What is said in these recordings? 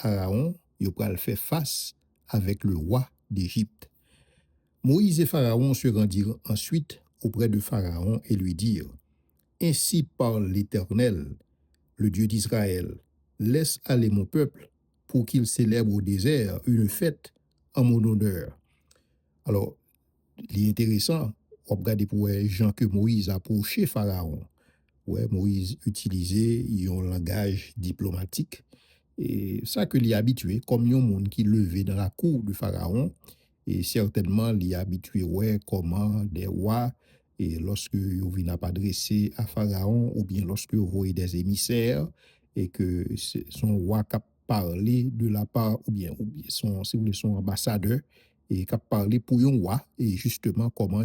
Aaron, ils pral faire face avec le roi d'Égypte. Moïse et Pharaon se rendirent ensuite auprès de Pharaon et lui dirent: Ainsi parle l'Éternel, le Dieu d'Israël, laisse aller mon peuple pour qu'il célèbre au désert une fête en mon honneur. Alors, il est intéressant, on regarde pour les gens que Moïse a approché Pharaon. Ouais, Moïse utilisait un langage diplomatique. Et ça que l'y habitué, comme un monde qui levait dans la cour de Pharaon, et certainement l'y habitué, ouais, comment des rois, et lorsque vous venez pas adresser à Pharaon, ou bien lorsque vous voyez des émissaires, et que son roi qui a parlé de la part, ou bien son, si vous voulez, son ambassadeur, et qui a parlé pour un roi, et justement comment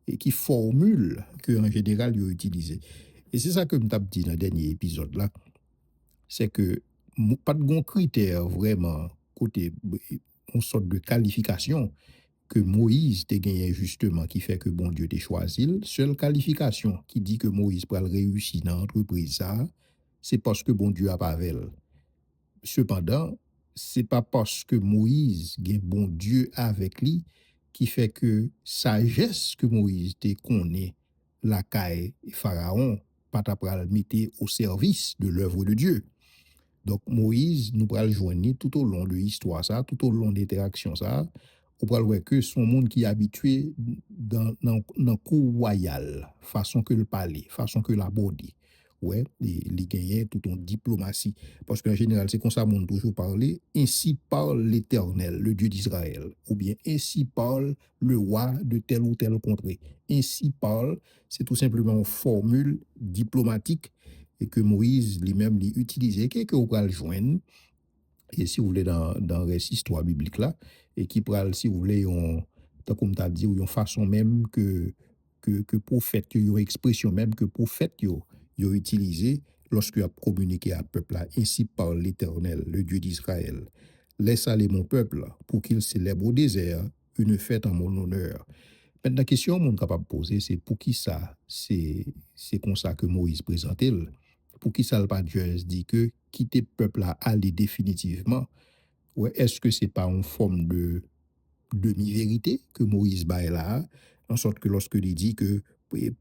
et qui formule que en général il utilisé. Et c'est ça que je dit dans le dernier épisode là, c'est que pas de bon critère vraiment côté une sorte de qualification que Moïse t'a gagné justement qui fait que bon Dieu t'a choisi. Seule qualification qui dit que Moïse pourra réussir dans l'entreprise ça, c'est parce que bon Dieu a pas avec elle. Cependant, c'est pas parce que Moïse gagne bon Dieu avec lui qui fait que sagesse que Moïse te connaît la caille Pharaon pas ta pral mettre au service de l'œuvre de Dieu. Donc Moïse nous pral joindre tout au long de l'histoire ça, tout au long de l'interaction ça, on pral voir que son monde qui est habitué dans cour royale, façon que le parler, façon que l'aborder. Ouais, il gagnait tout en diplomatie. Parce qu'en général, c'est comme ça qu'on toujours parler. Ainsi parle l'Éternel, le Dieu d'Israël. Ou bien, ainsi parle le roi de telle ou telle contrée. Ainsi parle, c'est tout simplement une formule diplomatique et que Moïse lui-même l'utilisait, que vous pouvez le joindre. Et si vous voulez, dans cette histoire biblique là, et qui pral, si vous voulez, tant comme tu as dit, une façon même que prophète, une expression même que prophète, yo utilisé lorsque a communiqué à peuple là. Ainsi parle l'Éternel, le Dieu d'Israël. Laisse aller mon peuple pour qu'il célèbre au désert une fête en mon honneur. Maintenant, la question qu'on est capable de poser, c'est pour qui ça, c'est comme ça que Moïse présentait. Pour qui ça, le pas Dieu dit que quitter le peuple là, aller définitivement, ouais, est-ce que c'est pas une forme de demi-vérité que Moïse baille là, en sorte que lorsque il dit que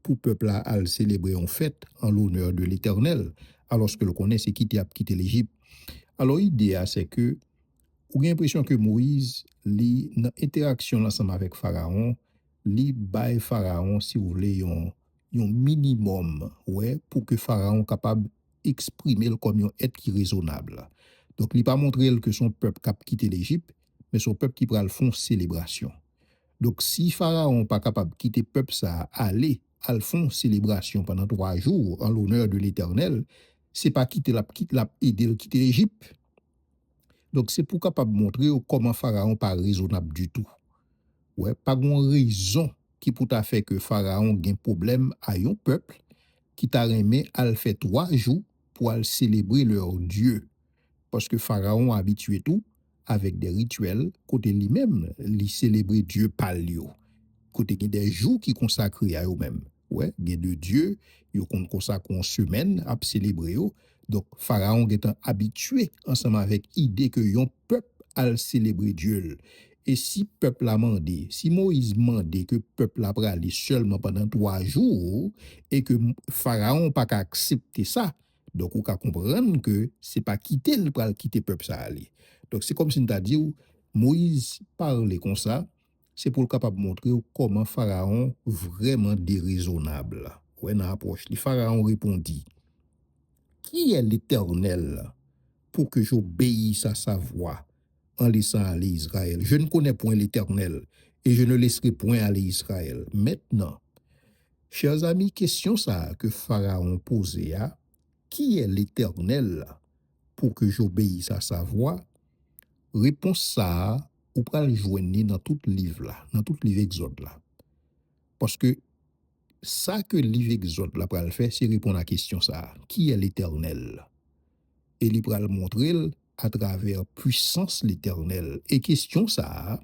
pour peuple là, à célébrer une fête en l'honneur de l'Éternel, alors ce que le connaît, c'est quitter l'Égypte. Alors l'idée, c'est que, on a l'impression que Moïse, dans l'interaction ensemble avec Pharaon, li baille Pharaon, si vous voulez, un minimum, ouais, pour que Pharaon capable d'exprimer comme un être qui est raisonnable. Donc, il pas montré que son peuple cap quitter l'Égypte, mais son peuple qui pral font célébration. Donc, si Pharaon pas capable de quitter le peuple, ça aller, al font célébration pendant 3 jours en l'honneur de l'Éternel, c'est pas aider le quitter l'Égypte. Donc, c'est pour capable montrer comment Pharaon pas raisonnable du tout. Ouais, pas de raison qui pour ta fait que Pharaon a un problème à un peuple qui t'a remis à le faire 3 jours pour aller célébrer leur Dieu. Parce que Pharaon a habitué tout avec des rituels, côté lui-même, lui célébrer Dieu par lui. Côté il y a des jours qui consacrés à eux-mêmes. Ouais, il y a de Dieu, ils consacrent une semaine à célébrer. Donc, Pharaon est habitué ensemble avec l'idée que yon peuple a célébrer Dieu. Et si peuple a demandé, si Moïse demandé que peuple a aller seulement pendant 3 jours, et que Pharaon n'a pas accepté ça, donc on peut comprendre que c'est pas quitter le quitter peuple ça aller. Donc c'est comme si on t'a dit Moïse parlait comme ça, c'est pour le capable montrer comment Pharaon vraiment déraisonnable. Ouais, dans l'approche, le Pharaon répondit: Qui est l'Éternel pour que j'obéisse à sa voix en laissant aller Israël? Je ne connais point l'Éternel et je ne laisserai point aller Israël. Maintenant, chers amis, question ça que Pharaon posait à: Qui est l'Éternel pour que j'obéisse à sa voix? Réponse ça, ou pral joindre dans tout livre là, dans tout livre Exode là. Parce que ça que le livre Exode là pral faire, c'est répondre à la question ça: Qui est l'Éternel? Et il pral montrer à travers puissance l'Éternel. Et question ça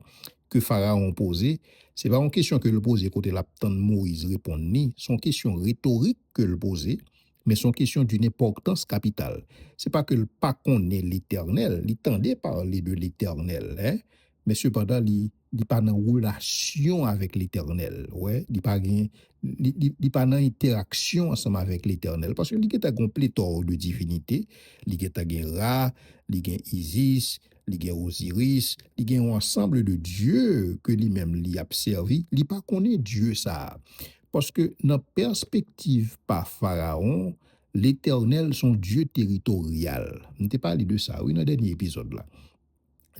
que Pharaon posait, c'est pas une question que le posait côté la tante Moïse répond ni, son question rhétorique que le posait mais sont question d'une importance capitale. C'est pas que le pas connaît l'Éternel, il tendait parler de l'Éternel, hein, mais cependant, il pas en relation avec l'Éternel, ouais, il pas il pas en interaction ensemble avec l'Éternel, parce que il y a un pléthore de divinités, il y a Ra, il y a Isis, il y a Osiris, il y a un ensemble de dieux que lui-même lui a servi, il pas connaît Dieu ça. Parce que dans la perspective par Pharaon, l'Éternel, son Dieu territorial. On t'a parlé de ça, oui, dans le dernier épisode là.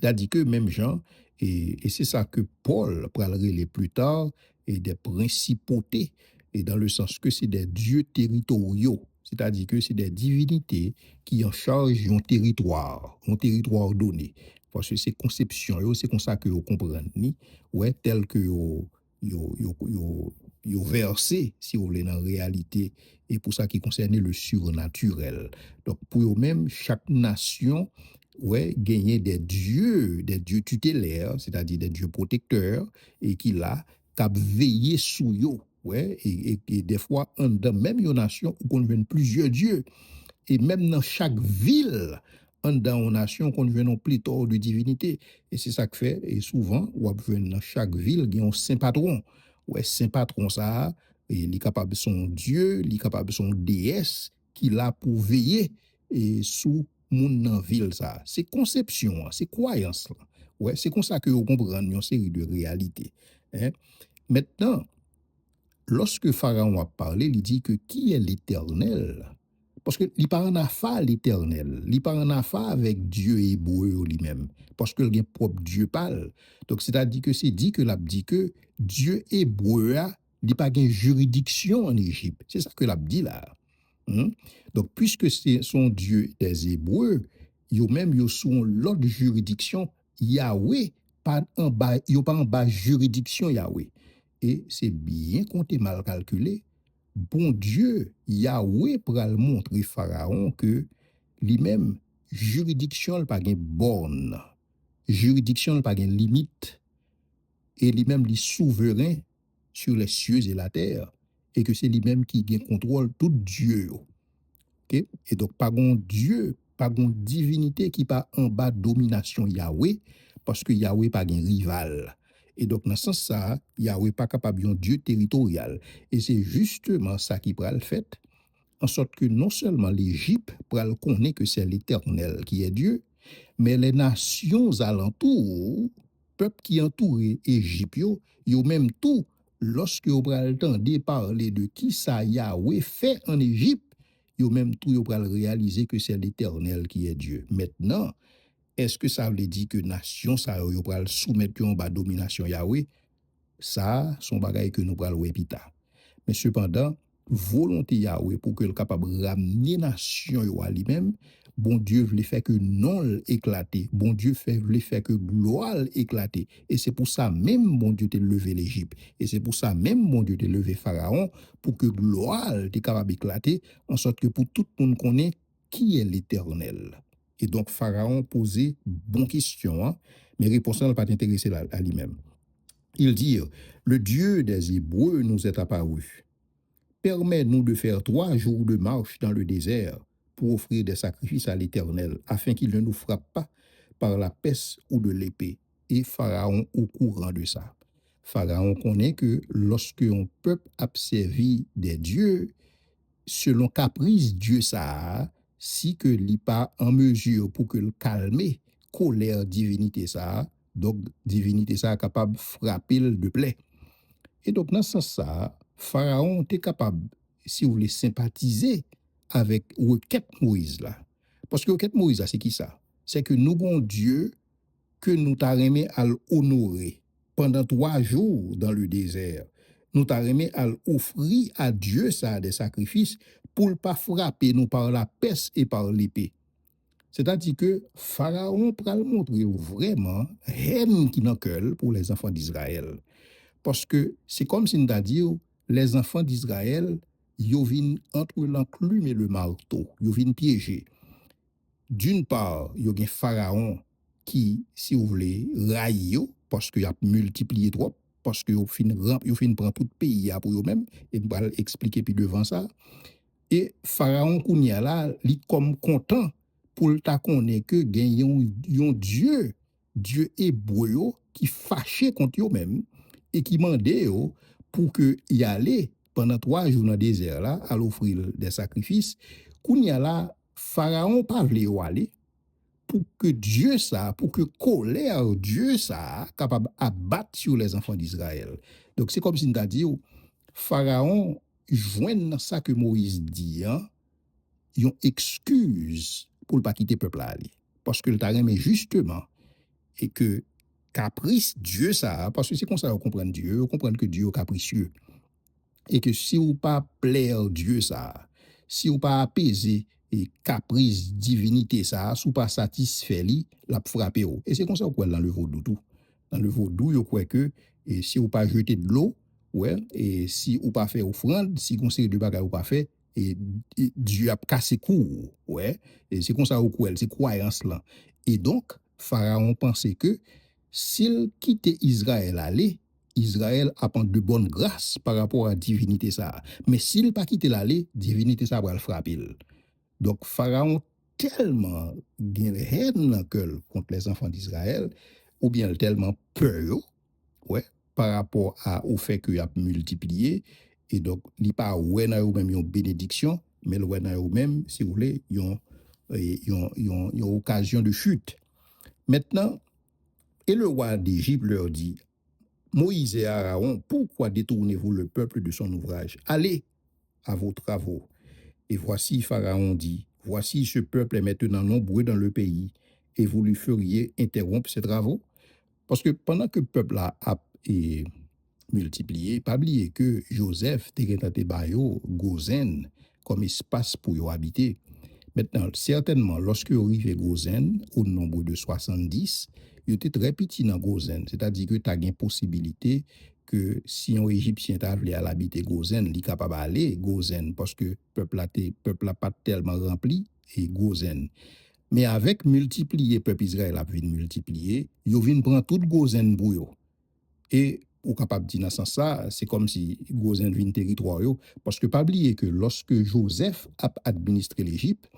Il a dit que même Jean, et c'est ça que Paul parlera les plus tard, et des principautés, et dans le sens que c'est des dieux territoriaux. C'est-à-dire que c'est des divinités qui en chargent un territoire donné. Parce que c'est conception, c'est comme ça que vous comprenez, ouais, tel que vous versé, si vous voulez, dans la réalité, et pour ça qui concerne le surnaturel. Donc, pour eux-mêmes, chaque nation, ouais, gagner des dieux tutélaires, c'est-à-dire des dieux protecteurs, et qui là, cap veiller sous eux, ouais, et des fois, dans même une nation, où on vient plusieurs dieux, et même dans chaque ville, dans une nation, qu'on vient pléthore de divinités, et c'est ça que fait, et souvent, dans chaque ville, il y a un saint patron, ouais, saint patron ça, et il est capable son dieu, il est capable son déesse, qui là pour veiller, et sous moun nan ville ça. C'est conception, c'est croyance là. Ouais, c'est comme ça que vous comprenez une série de réalités. Hein. Maintenant, lorsque Pharaon a parlé, il dit que qui est l'Éternel? Parce que il pas en affaire l'Éternel, il pas en affaire avec Dieu hébreu lui-même, parce que le propre Dieu parle. Donc c'est-à-dire que c'est dit que l'a dit que Dieu hébreu a il pas gain juridiction en Égypte. C'est ça que l'a dit là. Hmm? Donc, puisque c'est son Dieu des Hébreux, yo même yo sous l'autre juridiction, Yahweh, pas en bas juridiction Yahweh. Et c'est bien compté mal calculé. Bon Dieu, Yahweh pral montrer Pharaon que lui-même, juridiction n'a pas de borne, juridiction n'a pas de limite, et lui-même, il est souverain sur les cieux et la terre, et que c'est lui-même qui contrôle tout Dieu. Okay? Et donc, pas un Dieu, pas une divinité qui pas en bas domination Yahweh, parce que Yahweh pas un rival. Et donc, dans ce sens ça, Yahweh pas capable d'un Dieu territorial. Et c'est justement ça qui prend le fait, en sorte que non seulement l'Égypte pral connaît que c'est l'Éternel qui est Dieu, mais les nations alentours, peuple qui entoure Égypte, yo même tout, lorsque vous pral entendre parler de qui ça Yahweh fait en Égypte, yo même tout yo pral réaliser que c'est l'Éternel qui est Dieu. Maintenant, est-ce que ça veut dire que nation ça yo pral soumettre en bas domination Yahweh? Ça, son bagay que nous pral wè pita. Mais cependant, volonté Yahweh pour que le capable ramener nation yo à lui-même, bon Dieu voulait faire que non éclater. Bon Dieu voulait faire que gloire éclater. Et c'est pour ça même bon Dieu t'a levé l'Égypte. Et c'est pour ça même bon Dieu t'a levé Pharaon pour que gloire t'est capable éclater en sorte que pour tout le monde connaît qui est l'Éternel. Et donc Pharaon posait bonne question, hein, mais réponse n'a pas intéressé à lui-même. Il dit, le Dieu des Hébreux nous est apparu. Permets-nous de faire 3 jours de marche dans le désert pour offrir des sacrifices à l'Éternel, afin qu'il ne nous frappe pas par la peste ou de l'épée. Et Pharaon au courant de ça. Pharaon connaît que lorsque un peuple a servi des dieux, selon caprice Dieu ça, si que n'est pas en mesure pour que le calmer, colère divinité ça, donc divinité ça est capable de frapper de plaie. Et donc dans ce sens ça, Pharaon était capable, si vous voulez, sympathiser avec requête Moïse là. Parce que requête Moïse là, c'est qui ça? C'est que nous avons Dieu que nous t'arrêmé à l'honorer pendant 3 jours dans le désert. Nous t'arrêmé à l'offrir à Dieu ça des sacrifices pour ne pas frapper nous par la peste et par l'épée. C'est-à-dire que Pharaon pral montrer vraiment haine qui n'a cœur pour les enfants d'Israël. Parce que c'est comme si nous t'a dit, les enfants d'Israël, ils viennent entre l'enclume et le marteau, ils viennent piéger. D'une part, il y a un Pharaon qui, si vous voulez, raille, parce qu'il a multiplié trop, parce qu'il a fin prendre tout le pays pour eux-mêmes, et je vais expliquer puis devant ça. Et Pharaon kounya là, li comme content pour ta connaître que gen yon Dieu, Dieu hébreu yo, qui fâché contre yo même et qui mandait yo pour que y aller pendant 3 jours dans le désert là à l'offrir des sacrifices. Kounya là, Pharaon pas vle yo aller pour que Dieu ça, pour que colère Dieu ça capable abattre sur les enfants d'Israël. Donc c'est comme si on t'a dit Pharaon joint ça que Moïse dit hein, yon excuse pour ne pas quitter le peuple là aller. Parce que le t'a mais justement et que caprice Dieu ça parce que c'est comme ça on comprend Dieu, on comprend que Dieu est capricieux et que si ou pas plaire Dieu ça, si ou pas apaiser et caprice divinité ça, si ou pas satisfait li, la frapper ou. Et c'est comme ça qu'on dans le vaudou tout. Dans le vaudou, yo croit que et si ou pas jeter de l'eau, ouais, et si ou pas faire offrande, si conseil de bagaille ou pas fait et Dieu a cassé cou, ouais, et c'est comme ça ou quoi, c'est croyance là. Et donc Pharaon pensait que s'il quittait Israël aller, Israël apprend de bonnes grâces par rapport à divinité ça. Mais s'il pas quitté l'aller, divinité ça va le frapper. Donc Pharaon tellement gagne haine dans le cœur contre les enfants d'Israël ou bien tellement peur ouais par rapport au fait qu'il a multiplié et donc il pas ouais dans eux même une bénédiction mais le ouais dans eux même si vous voulez une occasion de chute. Maintenant et le roi d'Égypte leur dit Moïse et Aaron, pourquoi détournez-vous le peuple de son ouvrage? Allez à vos travaux. Et voici Pharaon dit, voici ce peuple est maintenant nombreux dans le pays, et vous lui feriez interrompre ses travaux? Parce que pendant que le peuple a multiplié, pas oublier que Joseph était bayo Gozen comme espace pour y habiter. Maintenant, certainement, lorsque vous arrivez à Gozen, au nombre de 70, il était très petit dans Gozen. C'est-à-dire que tu as une possibilité que si un Égyptien t'a voulu habiter Gozen, il est capable d'aller Gozen parce que le peuple n'a pas tellement rempli et Gozen. Mais avec multiplier, le peuple Israël a vu multiplier, il vient prendre tout Gozen pour eux. Et ou capable de dire dans ce sens ça, c'est comme si Gozen vient territoire parce que pas oublier que lorsque Joseph a administré l'Égypte,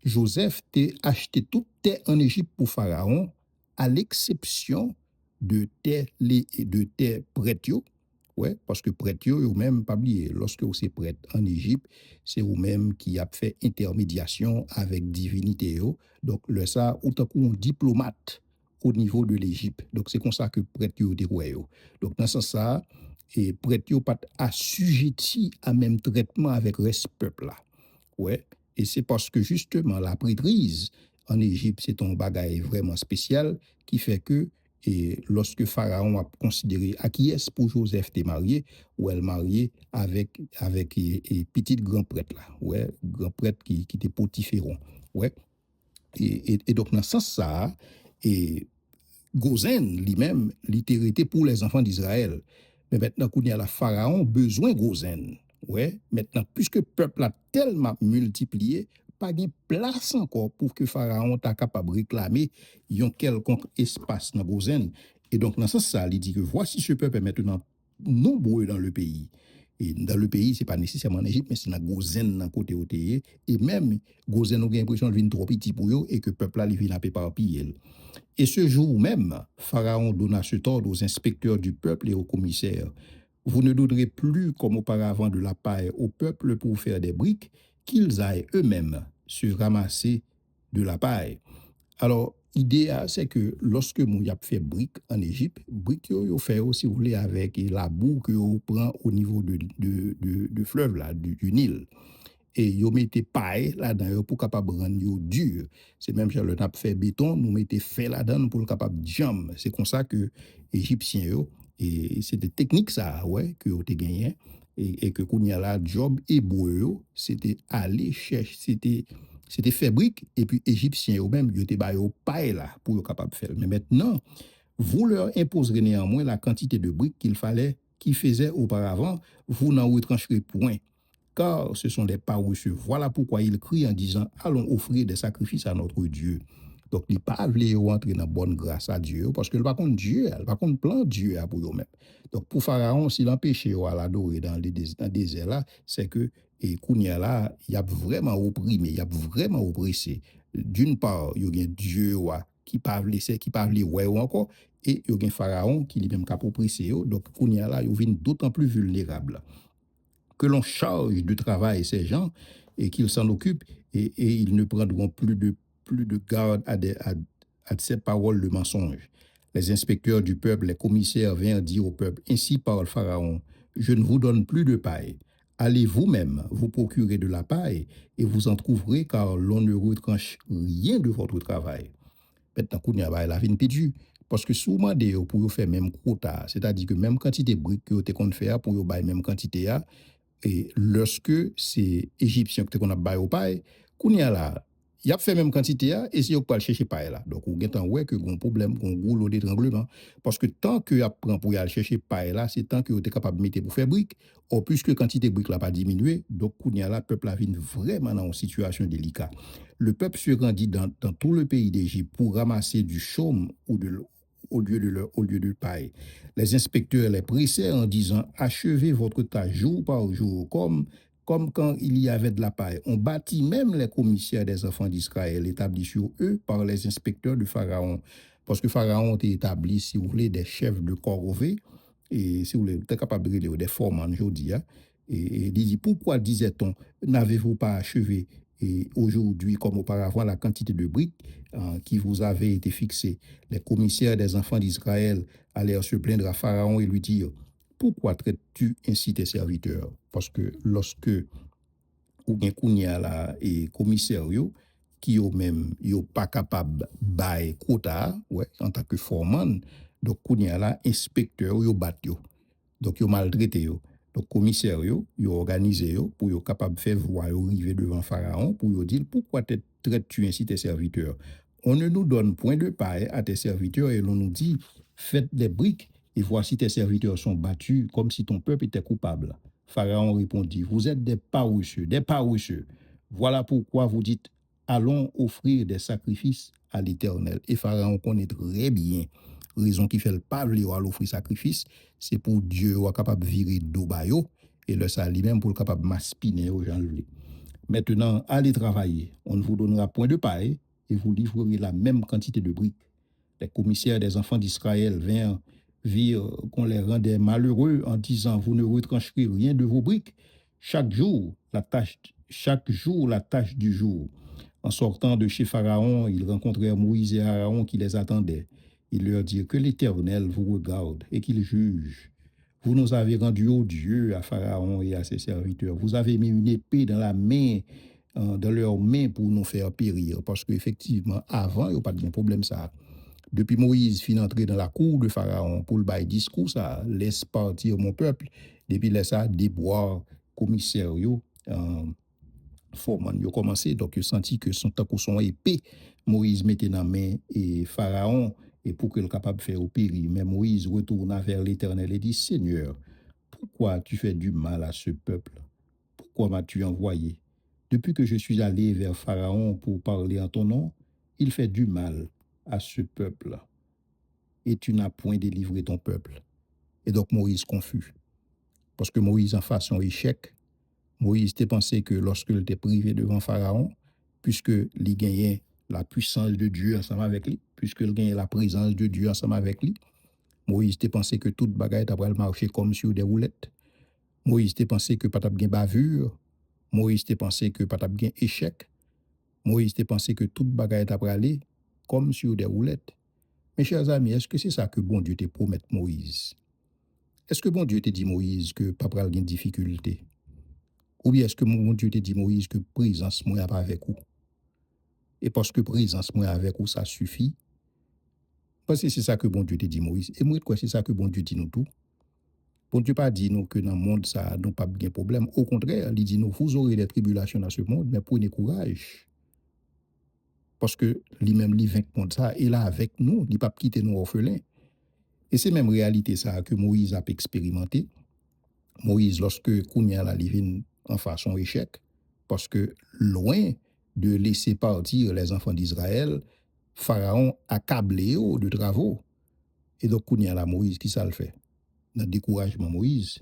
Joseph t'a acheté toute terre en Égypte pour Pharaon, à l'exception de terre prêtres. Ouais, parce que prêtre ou même pas oublier, lorsque vous êtes prêtre en Égypte, c'est vous même qui a fait intermédiation avec divinité. Donc le ça autant qu'un diplomate au niveau de l'Égypte. Donc c'est comme ça que prêtre yo te ouais. Donc dans ce sens ça et prêtre yo pas assujetti à même traitement avec reste peuple là. Ouais, et c'est parce que justement la prêtrise en Égypte c'est un bagage vraiment spécial qui fait que et lorsque Pharaon a considéré à qui est-ce pour Joseph t'est marié ou elle mariée avec et petit grand prêtre là ouais grand prêtre qui était Potiphéron ouais et donc dans ce sens ça et Gozen lui-même littérité pour les enfants d'Israël mais maintenant qu'on y a la Pharaon besoin Gozen ouais maintenant puisque le peuple a tellement multiplié pas de place encore pour que Pharaon t'a capable de réclamer un quelconque espace dans Gozen. Et donc, dans ce sens, il dit que voici ce peuple est maintenant nombreux dans le pays. Et dans le pays, ce n'est pas nécessairement en Égypte, mais c'est dans Gozen, dans le côté où et même Gozen, on a l'impression qu'il vient trop petit pour eux et que le peuple là, il vient éparpiller. Et ce jour même, Pharaon donna cet ordre aux inspecteurs du peuple et aux commissaires. Vous ne donnerez plus comme auparavant de la paille au peuple pour faire des briques, qu'ils aillent eux-mêmes se ramasser de la paille. Alors, l'idée, c'est que lorsque nous avons fait briques en Égypte, briques, vous fait aussi, vous voulez, avec la boue que vous prend au niveau de fleuve, là, du Nil. Et vous mettez paille là-dedans pour capable rendre dur. C'est même si le tape fait béton, nous mettez fait là-dedans pour capable jam. C'est comme ça que les Égyptiens, et c'est des techniques ça, ouais, que vous avez gagné. Et que quand il y a la job hébreu, c'était aller chercher, c'était fabrique et puis égyptiens eux-mêmes ils étaient baillés paille là pour être capable de faire. Mais maintenant, vous leur imposerez néanmoins la quantité de briques qu'ils faisaient auparavant, vous n'en retrancherez point. Car ce sont des paresseux. Voilà pourquoi il crie en disant allons offrir des sacrifices à notre Dieu. Donc, il pas voulu rentrer dans bonne grâce à Dieu parce que par contre Dieu, par contre plan Dieu pour eux-mêmes. Donc, pour Pharaon, s'il empêche à l'adorer dans le désert là, c'est que et Kounia là, il a vraiment opprimé, il a vraiment oppressé. D'une part, il y a Dieu qui parle laisser, qui parle ouais ou encore, et il y a Pharaon qui lui-même cap oppressé. Donc, Kounia là, il vient d'autant plus vulnérable que l'on charge de travail ces gens et qu'ils s'en occupent et ils ne prendront plus de garde à ces paroles de mensonge. Les inspecteurs du peuple, les commissaires vinrent dire au peuple, ainsi parle Pharaon, je ne vous donne plus de paille. Allez vous-même vous procurer de la paille et vous en trouverez car l'on ne retranche rien de votre travail. Maintenant, Kounia ba la vin pidju. Parce que souvent, pour vous faire même quota, c'est-à-dire que même quantité de briques que vous avez fait pour vous bailler même quantité, et lorsque c'est égyptien que qu'on a bail au paille, kounya là, il a fait même quantité et si on pas chercher paille là. Donc on gagne ouais que gon problème, gon gros lot d'étranglement parce que tant que y a prend pour y aller chercher paille là, c'est tant que vous êtes capable de mettre pour faire brique, ou puisque quantité de brique là pas diminué, donc kounya là peuple a vinn vraiment dans une situation délicate. Le peuple se rendit dans tout le pays d'Égypte pour ramasser du chaume ou au lieu de paille. Les inspecteurs les pressaient en disant achevez votre tâche jour par jour, comme quand il y avait de la paille. On bâtit même les commissaires des enfants d'Israël établis sur eux par les inspecteurs de Pharaon. Parce que Pharaon était établi, si vous voulez, des chefs de corvée, et si vous voulez, vous êtes capable de des formants aujourd'hui. Et il dit pourquoi disait-on, n'avez-vous pas achevé et aujourd'hui, comme auparavant, la quantité de briques qui vous avait été fixée? Les commissaires des enfants d'Israël allèrent se plaindre à Pharaon et lui dire, pourquoi traites-tu ainsi tes serviteurs? Parce que lorsque ou bien kounya là et commissaire yo, qui yo même yo pas capable bail quota ouais en tant que foreman, donc kounya là inspecteur yo bat yo. Donc yo maltraité yo. Donc commissaire yo organisé yo pour yo capable faire voir yo arriver devant pharaon pour yo dire pourquoi traites-tu ainsi tes serviteurs? On ne nous donne point de paille à tes serviteurs et l'on nous dit faites des briques et voici tes serviteurs sont battus comme si ton peuple était coupable. Pharaon répondit, vous êtes des paresseux, des paresseux. Voilà pourquoi vous dites, allons offrir des sacrifices à l'Éternel. Et Pharaon connaît très bien, raison qui fait le pas vouloir offrir sacrifice, c'est pour Dieu soit capable de virer d'Obayo et le ça lui-même pour le capable de m'aspiner aux gens. Maintenant, allez travailler. On ne vous donnera point de paille et vous livrerez la même quantité de briques. Les commissaires des enfants d'Israël vinrent qu'on les rendait malheureux en disant vous ne retrancherez rien de vos briques. Chaque jour la tâche du jour. En sortant de chez Pharaon, ils rencontrèrent Moïse et Aaron qui les attendaient. Ils leur dirent que l'Éternel vous regarde et qu'il juge. Vous nous avez rendus odieux à Pharaon et à ses serviteurs. Vous avez mis une épée dans la main, dans leurs mains pour nous faire périr. Parce qu'effectivement, avant, il n'y a pas de problème ça. Depuis Moïse fin entré dans la cour de Pharaon pour le bail discours, ça laisse partir mon peuple. Depuis là, ça déboire commissaire yo, Foreman yo commencé donc il senti que son temps son épée Moïse mettait dans main et Pharaon et pour qu'il capable de faire opérer. Mais Moïse retourna vers l'Éternel et dit Seigneur, pourquoi tu fais du mal à ce peuple? Pourquoi m'as-tu envoyé? Depuis que je suis allé vers Pharaon pour parler en ton nom, il fait du mal à ce peuple et tu n'as point délivré ton peuple. Et donc Moïse confus. Parce que Moïse en façon échec, Moïse t'a pensé que lorsqu'il était privé devant Pharaon, puisque il gagnait la puissance de Dieu ensemble avec lui, puisqu'il gagnait la présence de Dieu ensemble avec lui, Moïse t'a pensé que toute bagaille t'a marcher comme sur des roulettes. Moïse t'a pensé que pas t'a bien bavure. Moïse t'a pensé que pas t'a bien échec. Moïse t'a pensé que toute bagaille t'a aller comme sur des roulettes. Mes chers amis, est-ce que c'est ça que bon Dieu te promet Moïse? Est-ce que bon Dieu te dit Moïse que pas pral gen difficulté? Ou bien est-ce que mon Dieu te dit Moïse que présence moi pas avec vous? Et parce que présence moi avec vous ça suffit? Parce que c'est ça que bon Dieu te dit Moïse. Et moi quoi c'est ça que bon Dieu dit nous tout? Bon Dieu pas dit nous que dans le monde ça nous pas de problème. Au contraire, il dit nous vous aurez des tribulations dans ce monde, mais prenez courage. Parce que lui-même lui vainc contre ça et là avec nous, il pas quitter nous orphelins. Et c'est même réalité ça que Moïse a expérimenté. Moïse, lorsque Kounia la livine en façon échec, parce que loin de laisser partir les enfants d'Israël, Pharaon accablé de travaux. Et donc, il y a la Moïse qui ça le fait. Dans le découragement Moïse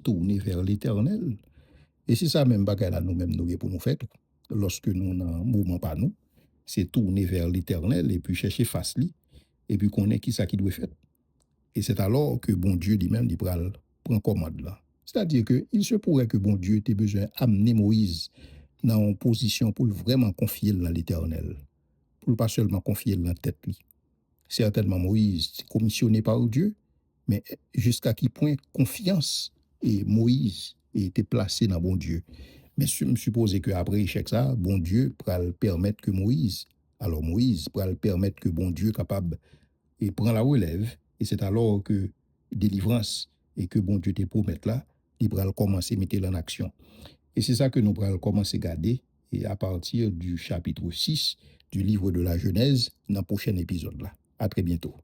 tourné vers l'Éternel. Et c'est ça même bagaille là nous-mêmes nous pour nous faire. Lorsque nous dans un mouvement pas nous, c'est tourner vers l'Éternel et puis chercher face lui et puis connaître qui ça qui doit faire. Et c'est alors que bon Dieu lui-même il prend commande là. C'est-à-dire que il se pourrait que bon Dieu ait besoin d'amener Moïse dans une position pour vraiment confier dans l'Éternel, pour pas seulement confier dans la tête lui. Certainement Moïse commissionné par Dieu, mais jusqu'à quel point confiance et Moïse était placé dans bon Dieu. Mais je me suppose que après échec ça, bon Dieu pourra le permettre que Moïse pourra le permettre que bon Dieu capable et prend la relève et c'est alors que délivrance et que bon Dieu te promet là, il pourra commencer à mettre en action. Et c'est ça que nous pourrons commencer à garder et à partir du chapitre 6 du livre de la Genèse dans le prochain épisode là. À très bientôt.